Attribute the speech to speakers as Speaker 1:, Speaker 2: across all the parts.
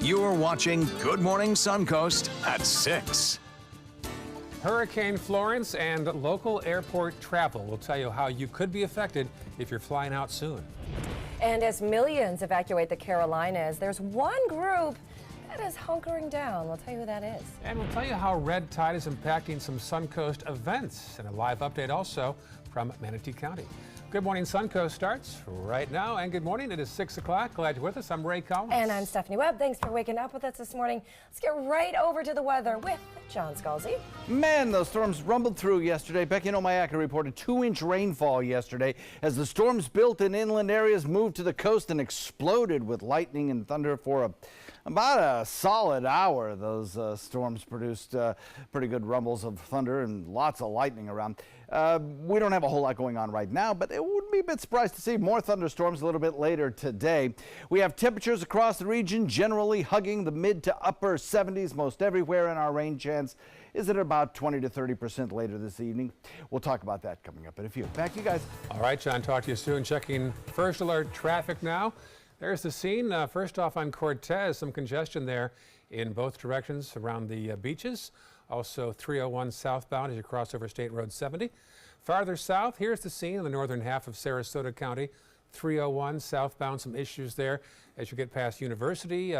Speaker 1: You're watching Good Morning Suncoast at 6.
Speaker 2: Hurricane Florence and local airport travel will tell you how you could be affected if you're flying out soon.
Speaker 3: And as millions evacuate the Carolinas, there's one group that is hunkering down. We'll tell you who that is.
Speaker 2: And we'll tell you how red tide is impacting some Suncoast events, and a live update also from Manatee County. Good Morning Suncoast starts right now, and good morning. It is 6 o'clock. Glad you're with us. I'm Ray Collins.
Speaker 3: And I'm Stephanie Webb. Thanks for waking up with us this morning. Let's get right over to the weather with John Scalzi.
Speaker 4: Man, those storms rumbled through yesterday. Becky Nomayaka reported 2-inch rainfall yesterday as the storms built in inland areas moved to the coast and exploded with lightning and thunder for about a solid hour. Those storms produced pretty good rumbles of thunder and lots of lightning around. We don't have a whole lot going on right now, but it wouldn't be a bit surprised to see more thunderstorms a little bit later today. We have temperatures across the region generally hugging the mid to upper 70s most everywhere, and our rain chance is at about 20 to 30% later this evening. We'll talk about that coming up in a few. Back to you guys.
Speaker 2: All right, John, talk to you soon. Checking first alert traffic now. There's the scene. First off on Cortez, some congestion there in both directions around the beaches. Also 301 southbound as you cross over State Road 70. Farther south, here's the scene in the northern half of Sarasota County. 301 southbound, some issues there as you get past University.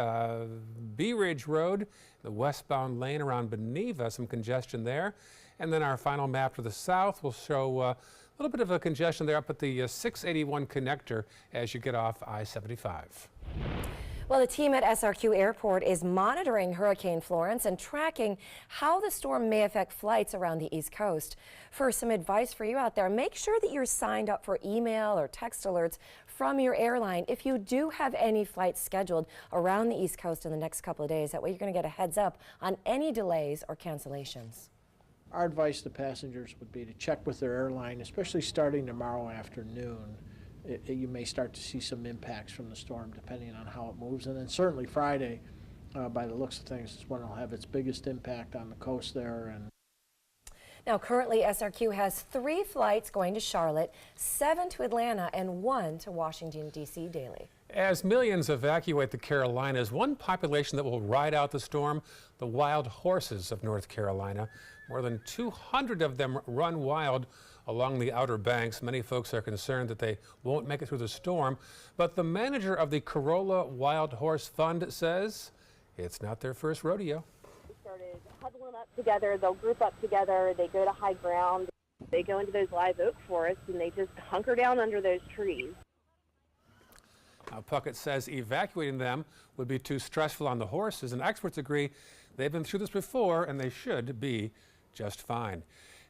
Speaker 2: Bee Ridge Road, the westbound lane around Beneva, some congestion there. And then our final map to the south will show a little bit of a congestion there up at the 681 connector as you get off I-75.
Speaker 3: Well, the team at SRQ Airport is monitoring Hurricane Florence and tracking how the storm may affect flights around the East Coast. For some advice for you out there, make sure that you're signed up for email or text alerts from your airline if you do have any flights scheduled around the East Coast in the next couple of days. That way you're going to get a heads up on any delays or cancellations.
Speaker 5: Our advice to passengers would be to check with their airline, especially starting tomorrow afternoon. You may start to see some impacts from the storm depending on how it moves. And then certainly Friday, by the looks of things, is when it'll have its biggest impact on the coast there. And
Speaker 3: now, currently, SRQ has 3 flights going to Charlotte, 7 to Atlanta, and 1 to Washington, D.C. daily.
Speaker 2: As millions evacuate the Carolinas, one population that will ride out the storm, the wild horses of North Carolina. More than 200 of them run wild along the Outer Banks. Many folks are concerned that they won't make it through the storm, but the manager of the Corolla Wild Horse Fund says it's not their first rodeo.
Speaker 6: They started huddling up together, they'll group up together, they go to high ground, they go into those live oak forests and they just hunker down under those trees.
Speaker 2: Now, Puckett says evacuating them would be too stressful on the horses, and experts agree they've been through this before and they should be just fine.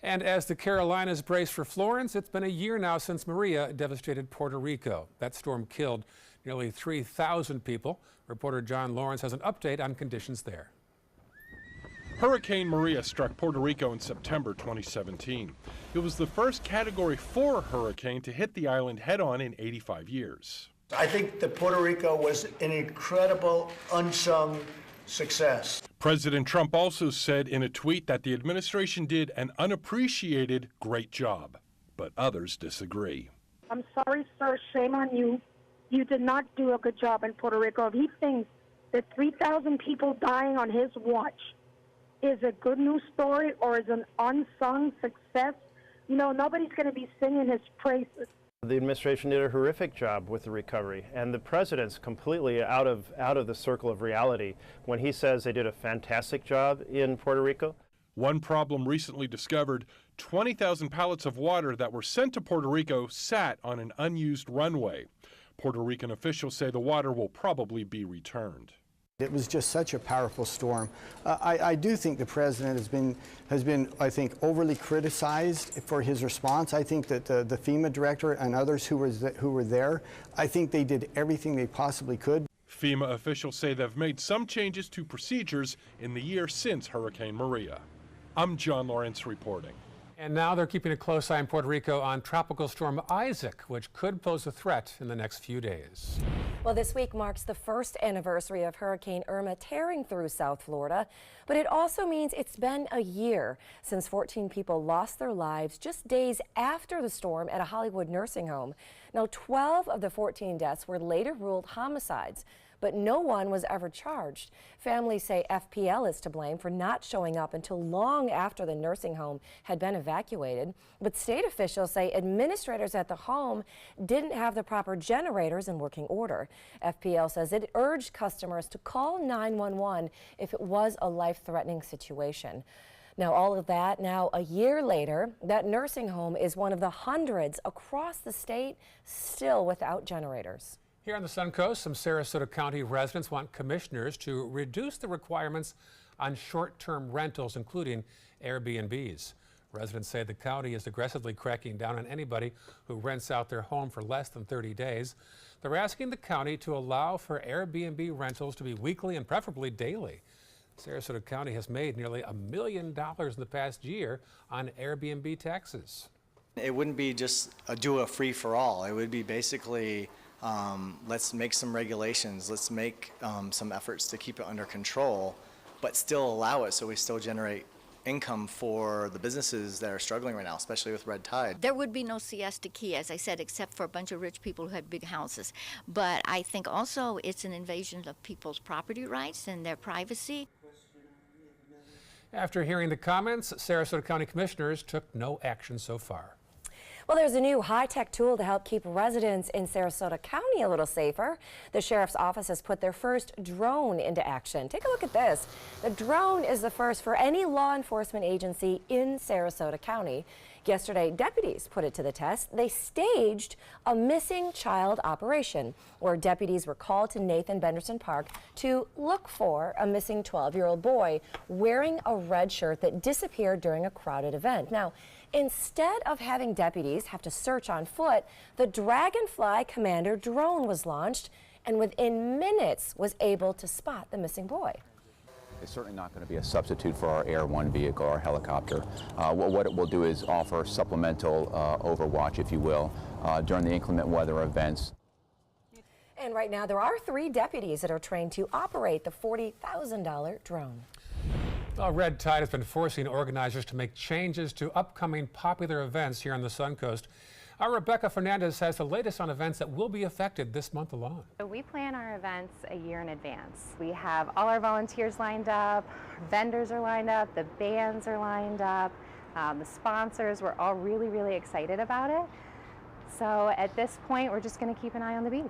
Speaker 2: And as the Carolinas brace for Florence, it's been a year now since Maria devastated Puerto Rico. That storm killed nearly 3,000 people. Reporter John Lawrence has an update on conditions there.
Speaker 7: Hurricane Maria struck Puerto Rico in September 2017. It was the first Category 4 hurricane to hit the island head-on in 85 years.
Speaker 8: I think that Puerto Rico was an incredible, unsung success.
Speaker 7: President Trump also said in a tweet that the administration did an unappreciated great job, but others disagree.
Speaker 9: I'm sorry, sir. Shame on you. You did not do a good job in Puerto Rico. If he thinks that 3,000 people dying on his watch is a good news story or is an unsung success, you know, nobody's going to be singing his praises.
Speaker 10: The administration did a horrific job with the recovery, and the president's completely out of the circle of reality when he says they did a fantastic job in Puerto Rico.
Speaker 7: One problem recently discovered, 20,000 pallets of water that were sent to Puerto Rico sat on an unused runway. Puerto Rican officials say the water will probably be returned.
Speaker 11: It was just such a powerful storm. I do think the president has been, I think, overly criticized for his response. I think that the FEMA director and others who were there, I think they did everything they possibly could.
Speaker 7: FEMA officials say they've made some changes to procedures in the year since Hurricane Maria. I'm John Lawrence reporting.
Speaker 2: And now they're keeping a close eye in Puerto Rico on Tropical Storm Isaac, which could pose a threat in the next few days.
Speaker 3: Well, this week marks the first anniversary of Hurricane Irma tearing through South Florida, but it also means it's been a year since 14 people lost their lives just days after the storm at a Hollywood nursing home. Now, 12 of the 14 deaths were later ruled homicides, but no one was ever charged. Families say FPL is to blame for not showing up until long after the nursing home had been evacuated. But state officials say administrators at the home didn't have the proper generators in working order. FPL says it urged customers to call 911 if it was a life-threatening situation. Now, all of that, now a year later, that nursing home is one of the hundreds across the state still without generators.
Speaker 2: Here on the Suncoast, some Sarasota County residents want commissioners to reduce the requirements on short-term rentals, including Airbnbs. Residents say the county is aggressively cracking down on anybody who rents out their home for less than 30 days. They're asking the county to allow for Airbnb rentals to be weekly and preferably daily. Sarasota County has made nearly $1 million in the past year on Airbnb taxes.
Speaker 12: It wouldn't be just do a free-for-all. It would be basically let's make some regulations, let's make some efforts to keep it under control, but still allow it so we still generate income for the businesses that are struggling right now, especially with red tide.
Speaker 13: There would be no siesta key, as I said, except for a bunch of rich people who had big houses. But I think also it's an invasion of people's property rights and their privacy.
Speaker 2: After hearing the comments, Sarasota County commissioners took no action so far.
Speaker 3: Well, there's a new high-tech tool to help keep residents in Sarasota County a little safer. The sheriff's office has put their first drone into action. Take a look at this. The drone is the first for any law enforcement agency in Sarasota County. Yesterday, deputies put it to the test. They staged a missing child operation where deputies were called to Nathan Benderson Park to look for a missing 12-year-old boy wearing a red shirt that disappeared during a crowded event. Now, instead of having deputies have to search on foot, the Dragonfly Commander drone was launched and within minutes was able to spot the missing boy.
Speaker 14: It's certainly not going to be a substitute for our Air 1 vehicle, our helicopter. What it will do is offer supplemental overwatch, if you will, during the inclement weather events.
Speaker 3: And right now there are 3 deputies that are trained to operate the $40,000 drone.
Speaker 2: Well, red tide has been forcing organizers to make changes to upcoming popular events here on the Suncoast. Our Rebecca Fernandez has the latest on events that will be affected this month alone.
Speaker 15: So we plan our events a year in advance. We have all our volunteers lined up, vendors are lined up, the bands are lined up, the sponsors. We're all really, really excited about it. So at this point, we're just going to keep an eye on the beach.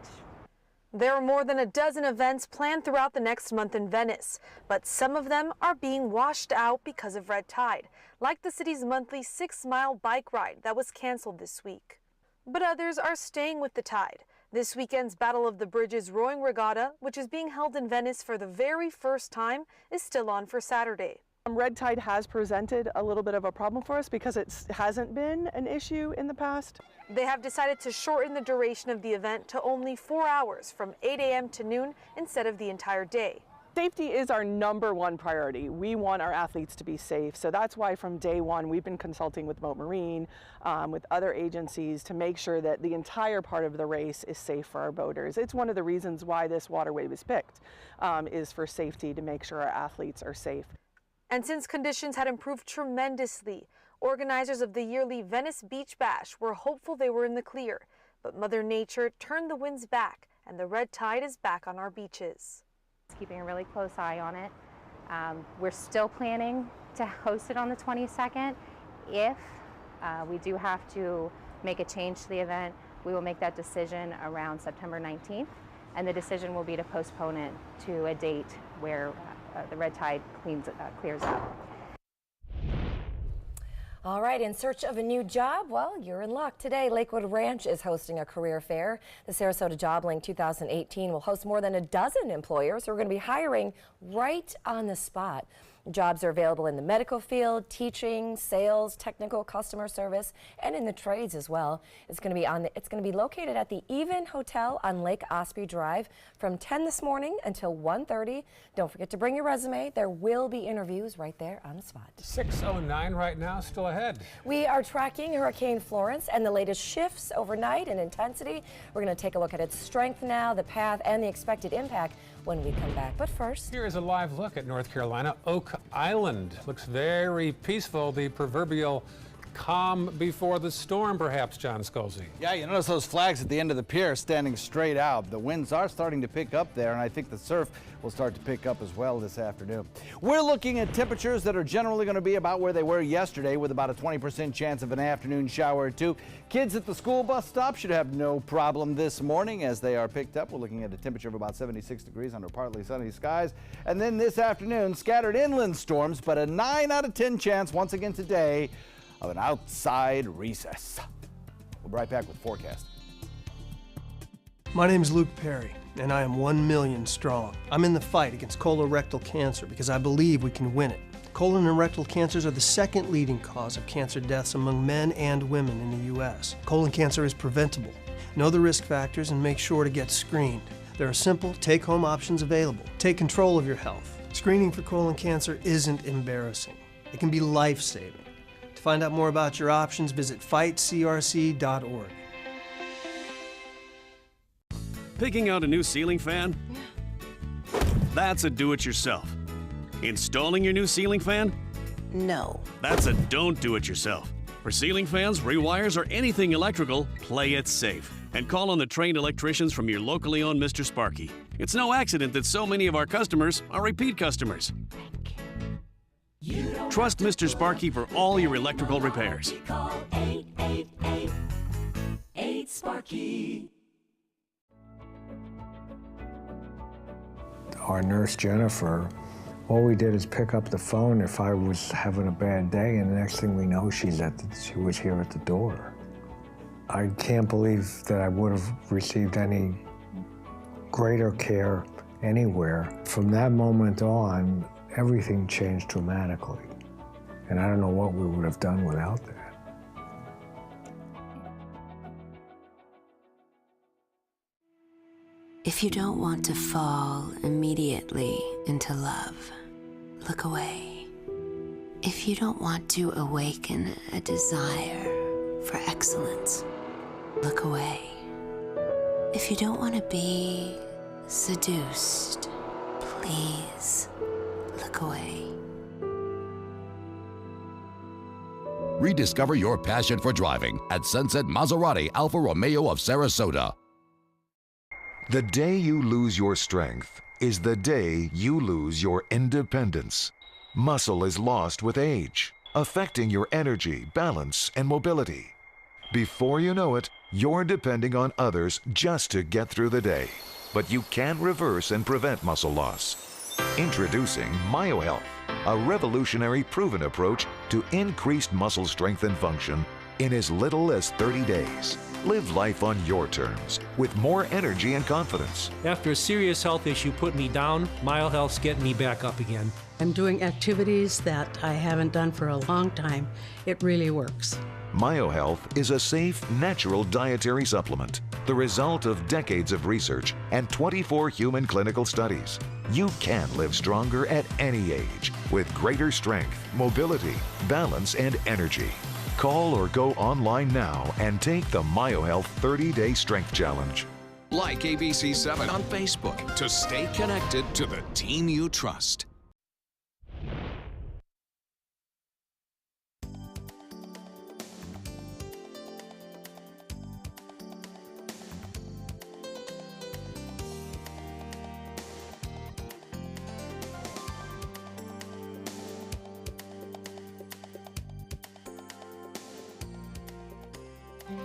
Speaker 16: There are more than a dozen events planned throughout the next month in Venice, but some of them are being washed out because of red tide, like the city's monthly 6-mile bike ride that was canceled this week. But others are staying with the tide. This weekend's Battle of the Bridges Rowing Regatta, which is being held in Venice for the very first time, is still on for Saturday.
Speaker 17: Red tide has presented a little bit of a problem for us because it hasn't been an issue in the past.
Speaker 16: They have decided to shorten the duration of the event to only 4 hours from 8 a.m. to noon instead of the entire day.
Speaker 17: Safety is our #1 priority. We want our athletes to be safe. So that's why from day one, we've been consulting with Boat Marine, with other agencies to make sure that the entire part of the race is safe for our boaters. It's one of the reasons why this waterway was picked, is for safety, to make sure our athletes are safe.
Speaker 16: And since conditions had improved tremendously, organizers of the yearly Venice Beach Bash were hopeful they were in the clear. But Mother Nature turned the winds back, and the red tide is back on our beaches.
Speaker 15: Keeping a really close eye on it. We're still planning to host it on the 22nd. If we do have to make a change to the event, we will make that decision around September 19th, and the decision will be to postpone it to a date where the red tide clears up.
Speaker 3: All right, in search of a new job? Well, you're in luck. Today, Lakewood Ranch is hosting a career fair. The Sarasota Job Link 2018 will host more than a dozen employers who are going to be hiring right on the spot. Jobs are available in the medical field, teaching, sales, technical, customer service, and in the trades as well. It's going to be located at the Even Hotel on Lake Osprey Drive from 10 this morning until 1:30. Don't forget to bring your resume. There will be interviews right there on the spot.
Speaker 2: 6:09 right now, still ahead.
Speaker 3: We are tracking Hurricane Florence and the latest shifts overnight in intensity. We're going to take a look at its strength now, the path, and the expected impact when we come back. But first,
Speaker 2: here is a live look at North Carolina. Oak Island looks very peaceful. The proverbial calm before the storm, perhaps, John Scalzi.
Speaker 4: Yeah, you notice those flags at the end of the pier standing straight out. The winds are starting to pick up there, and I think the surf will start to pick up as well this afternoon. We're looking at temperatures that are generally going to be about where they were yesterday, with about a 20% chance of an afternoon shower or two. Kids at the school bus stop should have no problem this morning as they are picked up. We're looking at a temperature of about 76 degrees under partly sunny skies. And then this afternoon, scattered inland storms, but a 9 out of 10 chance once again today of an outside recess. We'll be right back with forecast.
Speaker 18: My name is Luke Perry, and I am 1 million strong. I'm in the fight against colorectal cancer because I believe we can win it. Colon and rectal cancers are the second leading cause of cancer deaths among men and women in the U.S. Colon cancer is preventable. Know the risk factors and make sure to get screened. There are simple, take-home options available. Take control of your health. Screening for colon cancer isn't embarrassing. It can be life-saving. To find out more about your options, visit fightcrc.org.
Speaker 19: Picking out a new ceiling fan? That's a do-it-yourself. Installing your new ceiling fan?
Speaker 20: No.
Speaker 19: That's a don't do it yourself. For ceiling fans, rewires, or anything electrical, play it safe. And call on the trained electricians from your locally owned Mr. Sparky. It's no accident that so many of our customers are repeat customers. Trust Mr. Sparky for all your electrical repairs.
Speaker 21: Call 888-8-SPARKY.
Speaker 22: Our nurse, Jennifer, all we did is pick up the phone if I was having a bad day, and the next thing we know, she was here at the door. I can't believe that I would have received any greater care anywhere. From that moment on, everything changed dramatically. And I don't know what we would have done without that.
Speaker 20: If you don't want to fall immediately into love, look away. If you don't want to awaken a desire for excellence, look away. If you don't want to be seduced, please look away.
Speaker 23: Rediscover your passion for driving at Sunset Maserati Alfa Romeo of Sarasota.
Speaker 24: The day you lose your strength is the day you lose your independence. Muscle is lost with age, affecting your energy, balance, and mobility. Before you know it, you're depending on others just to get through the day. But you can reverse and prevent muscle loss. Introducing MyoHealth, a revolutionary proven approach to increased muscle strength and function in as little as 30 days. Live life on your terms with more energy and confidence.
Speaker 25: After a serious health issue put me down, MyoHealth's getting me back up again.
Speaker 26: I'm doing activities that I haven't done for a long time. It really works.
Speaker 24: MyoHealth is a safe, natural dietary supplement, the result of decades of research and 24 human clinical studies. You can live stronger at any age with greater strength, mobility, balance, and energy. Call or go online now and take the MyoHealth 30-Day Strength Challenge.
Speaker 1: Like ABC7 on Facebook to stay connected to the team you trust.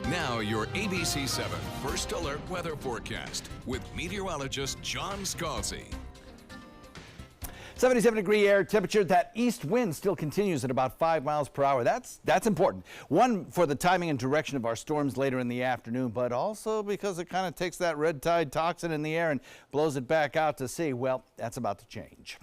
Speaker 1: Now your ABC7 First Alert Weather Forecast with meteorologist John Scalzi.
Speaker 4: 77-degree air temperature. That east wind still continues at about 5 miles per hour. That's important. One, for the timing and direction of our storms later in the afternoon, but also because it kind of takes that red tide toxin in the air and blows it back out to sea. Well, that's about to change.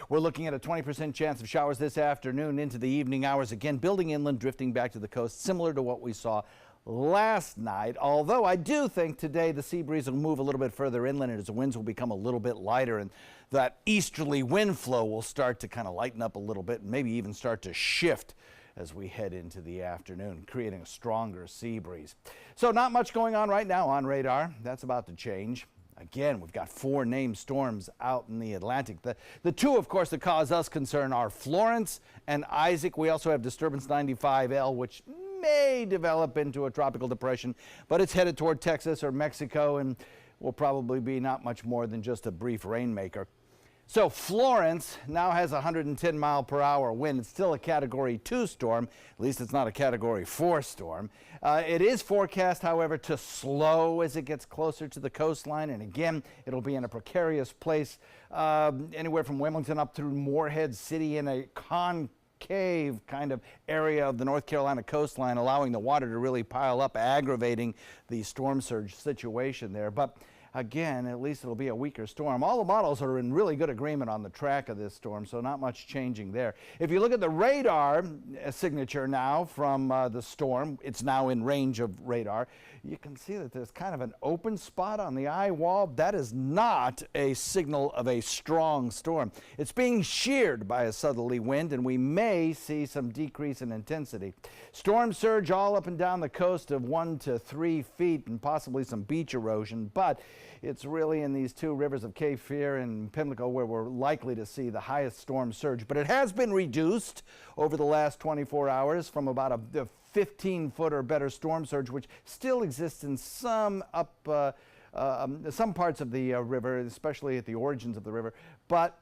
Speaker 4: We're looking at a 20% chance of showers this afternoon into the evening hours. Again, building inland, drifting back to the coast, similar to what we saw last night, although I do think today the sea breeze will move a little bit further inland as the winds will become a little bit lighter, and that easterly wind flow will start to kind of lighten up a little bit and maybe even start to shift as we head into the afternoon, creating a stronger sea breeze. So not much going on right now on radar. That's about to change. Again, we've got 4 named storms out in the Atlantic. The two, of course, that cause us concern are Florence and Isaac. We also have Disturbance 95L, which may develop into a tropical depression, but it's headed toward Texas or Mexico and will probably be not much more than just a brief rainmaker. So Florence now has a 110-mile-per-hour wind. It's still a Category 2 storm. At least it's not a Category 4 storm. It is forecast, however, to slow as it gets closer to the coastline. And again, it'll be in a precarious place anywhere from Wilmington up through Morehead City in a concave kind of area of the North Carolina coastline, allowing the water to really pile up, aggravating the storm surge situation there. But again, at least it'll be a weaker storm. All the models are in really good agreement on the track of this storm, so not much changing there. If you look at the radar signature now from the storm, it's now in range of radar. You can see that there's kind of an open spot on the eye wall. That is not a signal of a strong storm. It's being sheared by a southerly wind, and we may see some decrease in intensity. Storm surge all up and down the coast of 1 to 3 feet and possibly some beach erosion, but it's really in these two rivers of Cape Fear and Pimlico where we're likely to see the highest storm surge. But it has been reduced over the last 24 hours from about a 15-foot or better storm surge, which still exists in some parts of the river, especially at the origins of the river. But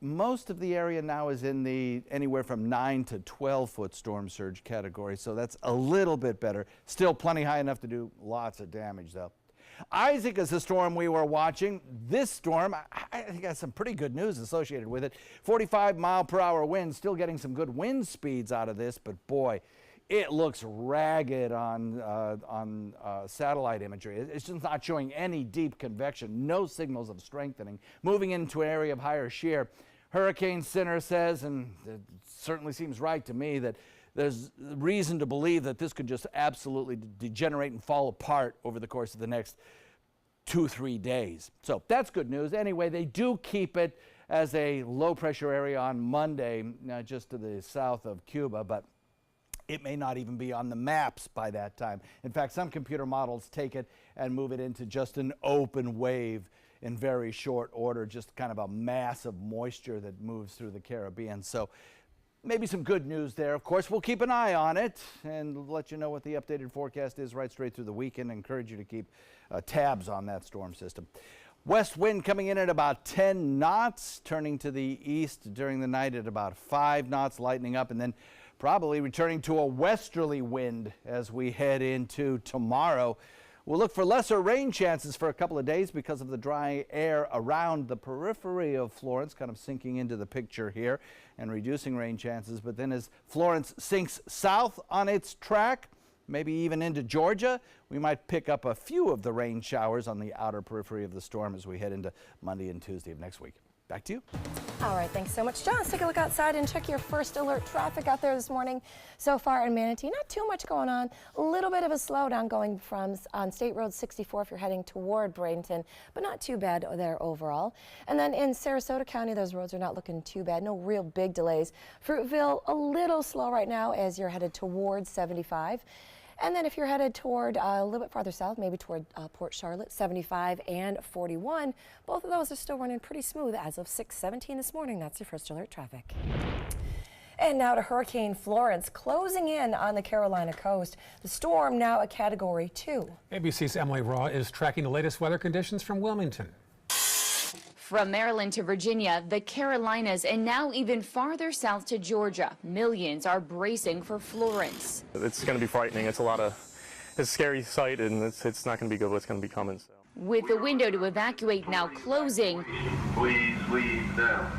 Speaker 4: most of the area now is in the anywhere from 9 to 12-foot storm surge category, so that's a little bit better. Still plenty high enough to do lots of damage, though. Isaac is the storm we were watching. This storm, I think, has some pretty good news associated with it. 45-mile-per-hour winds, still getting some good wind speeds out of this, but boy, it looks ragged on satellite imagery. It's just not showing any deep convection, no signals of strengthening. Moving into an area of higher shear. Hurricane Center says, and it certainly seems right to me, that there's reason to believe that this could just absolutely degenerate and fall apart over the course of the next 2-3 days. So that's good news. Anyway, they do keep it as a low-pressure area on Monday, just to the south of Cuba, but it may not even be on the maps by that time. In fact, some computer models take it and move it into just an open wave in very short order, just kind of a mass of moisture that moves through the Caribbean. So maybe some good news there. Of course, we'll keep an eye on it and let you know what the updated forecast is right straight through the weekend. I encourage you to keep tabs on that storm system. West wind coming in at about 10 knots, turning to the east during the night at about 5 knots, lightening up, and then probably returning to a westerly wind as we head into tomorrow. We'll look for lesser rain chances for a couple of days because of the dry air around the periphery of Florence, kind of sinking into the picture here and reducing rain chances. But then as Florence sinks south on its track, maybe even into Georgia, we might pick up a few of the rain showers on the outer periphery of the storm as we head into Monday and Tuesday of next week. Back to you.
Speaker 3: All right, thanks so much, John. Let's take a look outside and check your first alert traffic out there this morning. So far in Manatee, not too much going on. A little bit of a slowdown going from on State Road 64 if you're heading toward Bradenton, but not too bad there overall. And then in Sarasota County, those roads are not looking too bad. No real big delays. Fruitville, a little slow right now as you're headed towards 75. And then if you're headed toward a little bit farther south, maybe toward Port Charlotte, 75 and 41, both of those are still running pretty smooth as of 6:17 this morning. That's your first alert traffic. And now to Hurricane Florence, closing in on the Carolina coast. The storm now a Category 2.
Speaker 2: ABC's Emily Raw is tracking the latest weather conditions from Wilmington.
Speaker 5: From Maryland to Virginia, the Carolinas, and now even farther south to Georgia, millions are bracing for Florence.
Speaker 6: It's going to be frightening. It's a scary sight, and it's not going to be good what's going to be coming. So.
Speaker 5: With the window to evacuate now closing,
Speaker 8: please leave now.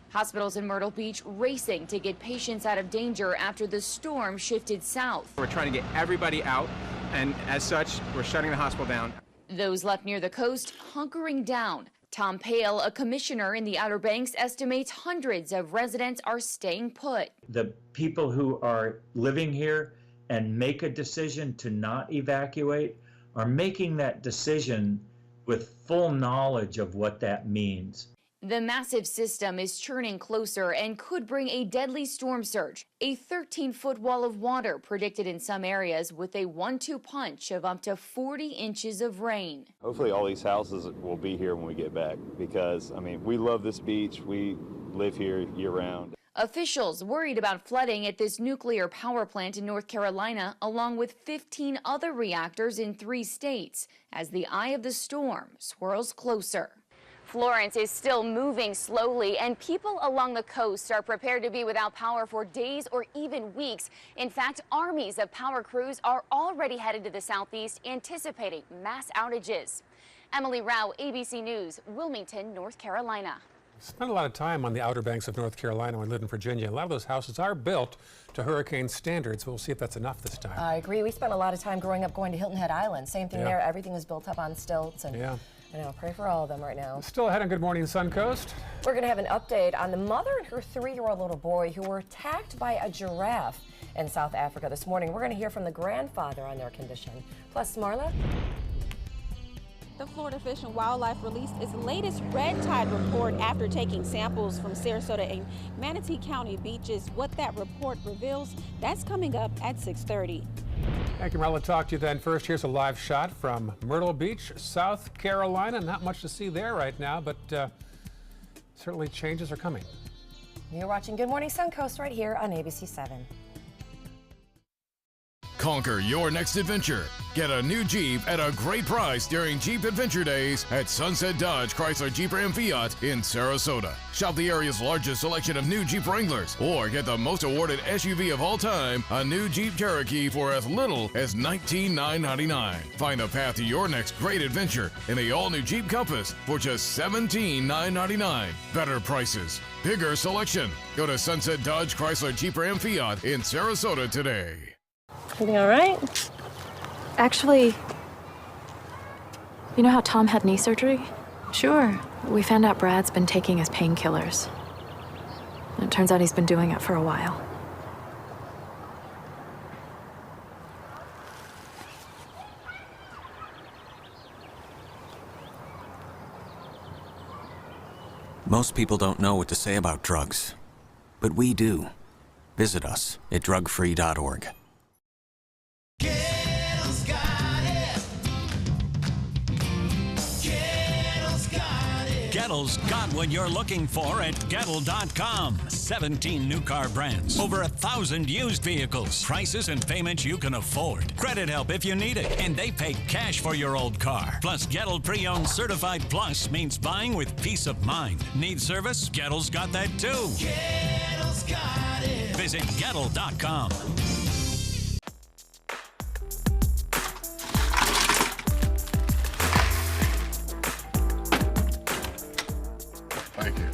Speaker 5: Hospitals in Myrtle Beach racing to get patients out of danger after the storm shifted south.
Speaker 9: We're trying to get everybody out, and as such, we're shutting the hospital down.
Speaker 5: Those left near the coast hunkering down. Tom Pale, a commissioner in the Outer Banks, estimates hundreds of residents are staying put.
Speaker 10: The people who are living here and make a decision to not evacuate are making that decision with full knowledge of what that means.
Speaker 5: The massive system is churning closer and could bring a deadly storm surge. A 13-foot wall of water predicted in some areas with a 1-2 punch of up to 40 inches of rain.
Speaker 11: Hopefully all these houses will be here when we get back because, I mean, we love this beach. We live here year-round.
Speaker 5: Officials worried about flooding at this nuclear power plant in North Carolina, along with 15 other reactors in 3 states, as the eye of the storm swirls closer. Florence is still moving slowly, and people along the coast are prepared to be without power for days or even weeks. In fact, armies of power crews are already headed to the southeast, anticipating mass outages. Emily Rao, ABC News, Wilmington, North Carolina.
Speaker 2: Spent a lot of time on the Outer Banks of North Carolina when I lived in Virginia. A lot of those houses are built to hurricane standards. We'll see if that's enough this time.
Speaker 3: I agree. We spent a lot of time growing up going to Hilton Head Island. Same thing there. Everything was built up on stilts. And I know, pray for all of them right now.
Speaker 2: Still ahead on Good Morning Suncoast.
Speaker 3: We're going to have an update on the mother and her 3-year-old little boy who were attacked by a giraffe in South Africa this morning. We're going to hear from the grandfather on their condition. Plus, Marla.
Speaker 7: The Florida Fish and Wildlife released its latest red tide report after taking samples from Sarasota and Manatee County beaches. What that report reveals, that's coming up at 6:30.
Speaker 2: Thank you, Marla. Talk to you then. First, here's a live shot from Myrtle Beach, South Carolina. Not much to see there right now, but certainly changes are coming.
Speaker 3: You're watching Good Morning Suncoast right here on ABC 7.
Speaker 1: Conquer your next adventure. Get a new Jeep at a great price during Jeep Adventure Days at Sunset Dodge Chrysler Jeep Ram Fiat in Sarasota. Shop the area's largest selection of new Jeep Wranglers, or get the most awarded SUV of all time, a new Jeep Cherokee, for as little as $19,999. Find the path to your next great adventure in the all-new Jeep Compass for just $17,999. Better prices, bigger selection. Go to Sunset Dodge Chrysler Jeep Ram Fiat in Sarasota today.
Speaker 12: Everything all right? Actually, you know how Tom had knee surgery? Sure. We found out Brad's been taking his painkillers. And it turns out he's been doing it for a while.
Speaker 13: Most people don't know what to say about drugs, but we do. Visit us at drugfree.org.
Speaker 14: Gettle's got what you're looking for at Gettle.com. 17 new car brands, over 1,000 used vehicles, prices and payments you can afford. Credit help if you need it, and they pay cash for your old car. Plus, Gettle Pre-Owned Certified Plus means buying with peace of mind. Need service? Gettle's got that too. Gettle's got it. Visit Gettle.com.
Speaker 16: Thank you.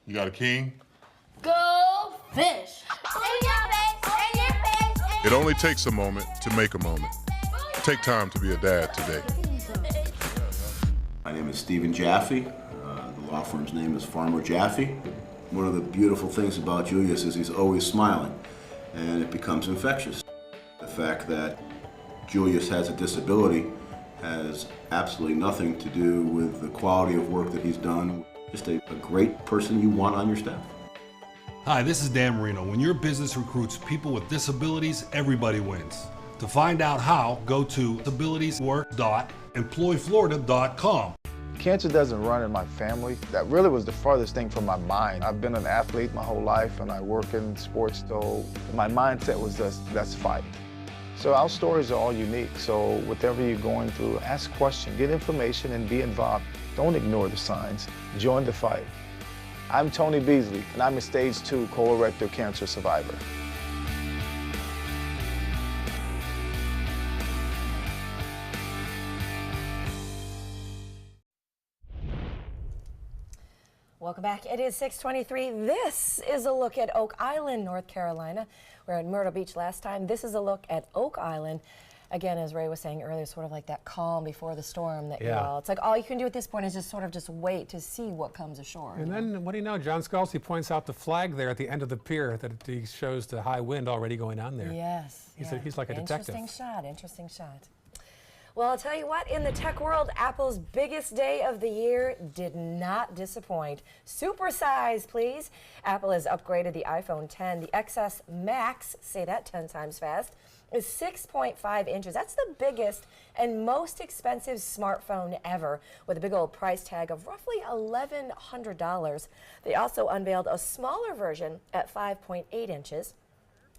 Speaker 16: You got a king?
Speaker 17: Go fish!
Speaker 16: It only takes a moment to make a moment. Take time to be a dad today.
Speaker 27: My name is Stephen Jaffe. The law firm's name is Farmer Jaffe. One of the beautiful things about Julius is he's always smiling, and it becomes infectious. The fact that Julius has a disability has absolutely nothing to do with the quality of work that he's done. Just a great person you want on your staff.
Speaker 28: Hi, this is Dan Marino. When your business recruits people with disabilities, everybody wins. To find out how, go to disabilitieswork.employflorida.com.
Speaker 29: Cancer doesn't run in my family. That really was the farthest thing from my mind. I've been an athlete my whole life, and I work in sports, so my mindset was just, let's fight. So our stories are all unique, so whatever you're going through, ask questions, get information, and be involved. Don't ignore the signs. Join the fight. I'm Tony Beasley, and I'm a stage 2 colorectal cancer survivor.
Speaker 3: Welcome back. It is 6:23. This is a look at Oak Island, North Carolina. We were at Myrtle Beach last time. This is a look at Oak Island. Again, as Ray was saying earlier, sort of like that calm before the storm that it's like all you can do at this point is just wait to see what comes ashore.
Speaker 2: And then, what do you know, John Scalzi points out the flag there at the end of the pier that he shows the high wind already going on there.
Speaker 3: Yes.
Speaker 2: He's like a detective.
Speaker 3: Interesting shot. Well, I'll tell you what, in the tech world, Apple's biggest day of the year did not disappoint. Supersize, please. Apple has upgraded the iPhone 10. The XS Max, say that 10 times fast, is 6.5 inches. That's the biggest and most expensive smartphone ever, with a big old price tag of roughly $1,100. They also unveiled a smaller version at 5.8 inches.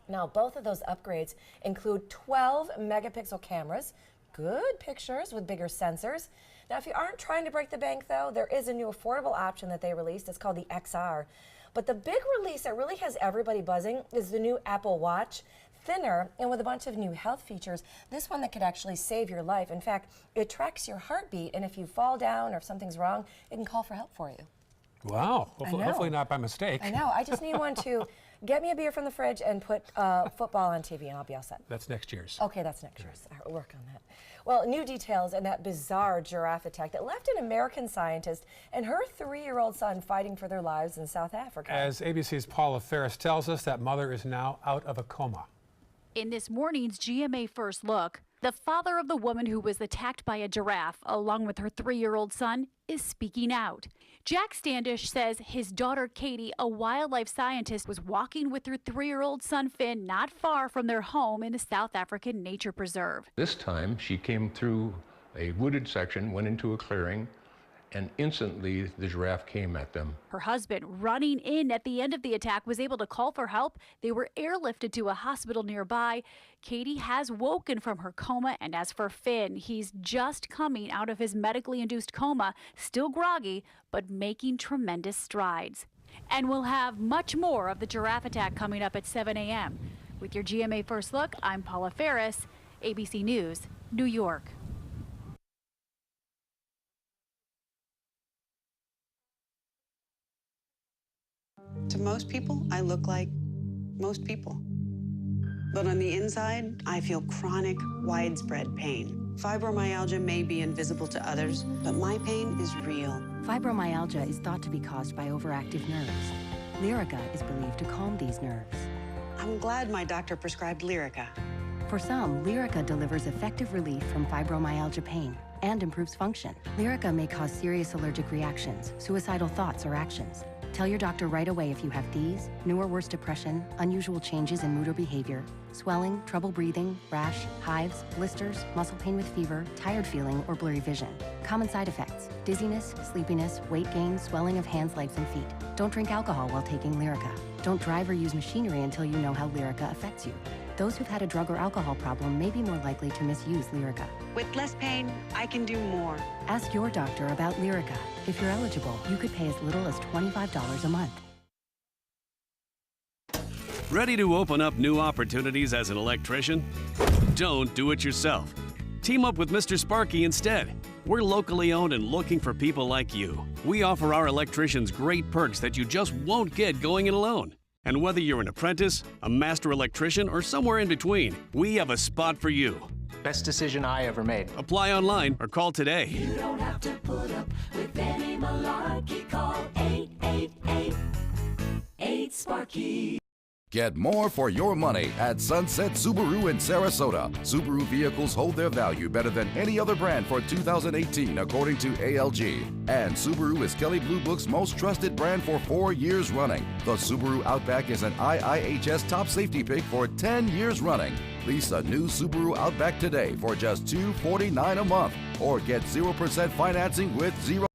Speaker 3: Now, both of those upgrades include 12 megapixel cameras, good pictures with bigger sensors. Now, if you aren't trying to break the bank, though, there is a new affordable option that they released. It's called the XR. But the big release that really has everybody buzzing is the new Apple Watch, thinner and with a bunch of new health features. This one that could actually save your life. In fact, it tracks your heartbeat, and if you fall down or if something's wrong, it can call for help for you.
Speaker 2: Wow. Hopefully not by mistake.
Speaker 3: I know. I just need one to get me a beer from the fridge and put football on TV, and I'll be all set.
Speaker 2: That's next year's.
Speaker 3: Okay, that's next year's. All right, we'll work on that. Well, new details in that bizarre giraffe attack that left an American scientist and her 3-year-old son fighting for their lives in South Africa.
Speaker 2: As ABC's Paula Ferris tells us, that mother is now out of a coma.
Speaker 15: In this morning's GMA First Look, the father of the woman who was attacked by a giraffe, along with her 3-year-old son, is speaking out. Jack Standish says his daughter Katie, a wildlife scientist, was walking with her 3-year-old son Finn not far from their home in a South African nature preserve.
Speaker 18: This time she came through a wooded section, went into a clearing, and instantly the giraffe came at them.
Speaker 15: Her husband, running in at the end of the attack, was able to call for help. They were airlifted to a hospital nearby. Katie has woken from her coma, and as for Finn, he's just coming out of his medically induced coma, still groggy, but making tremendous strides. And we'll have much more of the giraffe attack coming up at 7 a.m. With your GMA First Look, I'm Paula Ferris, ABC News, New York.
Speaker 19: To most people, I look like most people. But on the inside, I feel chronic, widespread pain. Fibromyalgia may be invisible to others, but my pain is real.
Speaker 20: Fibromyalgia is thought to be caused by overactive nerves. Lyrica is believed to calm these nerves.
Speaker 19: I'm glad my doctor prescribed Lyrica.
Speaker 20: For some, Lyrica delivers effective relief from fibromyalgia pain and improves function. Lyrica may cause serious allergic reactions, suicidal thoughts, or actions. Tell your doctor right away if you have these, new or worse depression, unusual changes in mood or behavior, swelling, trouble breathing, rash, hives, blisters, muscle pain with fever, tired feeling, or blurry vision. Common side effects: dizziness, sleepiness, weight gain, swelling of hands, legs, and feet. Don't drink alcohol while taking Lyrica. Don't drive or use machinery until you know how Lyrica affects you. Those who've had a drug or alcohol problem may be more likely to misuse Lyrica.
Speaker 19: With less pain, I can do more.
Speaker 20: Ask your doctor about Lyrica. If you're eligible, you could pay as little as $25 a month.
Speaker 21: Ready to open up new opportunities as an electrician? Don't do it yourself. Team up with Mr. Sparky instead. We're locally owned and looking for people like you. We offer our electricians great perks that you just won't get going it alone. And whether you're an apprentice, a master electrician, or somewhere in between, we have a spot for you.
Speaker 22: Best decision I ever made.
Speaker 21: Apply online or call today.
Speaker 23: You don't have to put up with any malarkey. Call 888-8-SPARKY.
Speaker 25: Get more for your money at Sunset Subaru in Sarasota. Subaru vehicles hold their value better than any other brand for 2018, according to ALG. And Subaru is Kelley Blue Book's most trusted brand for 4 years running. The Subaru Outback is an IIHS top safety pick for 10 years running. Lease a new Subaru Outback today for just $249 a month, or get 0% financing with 0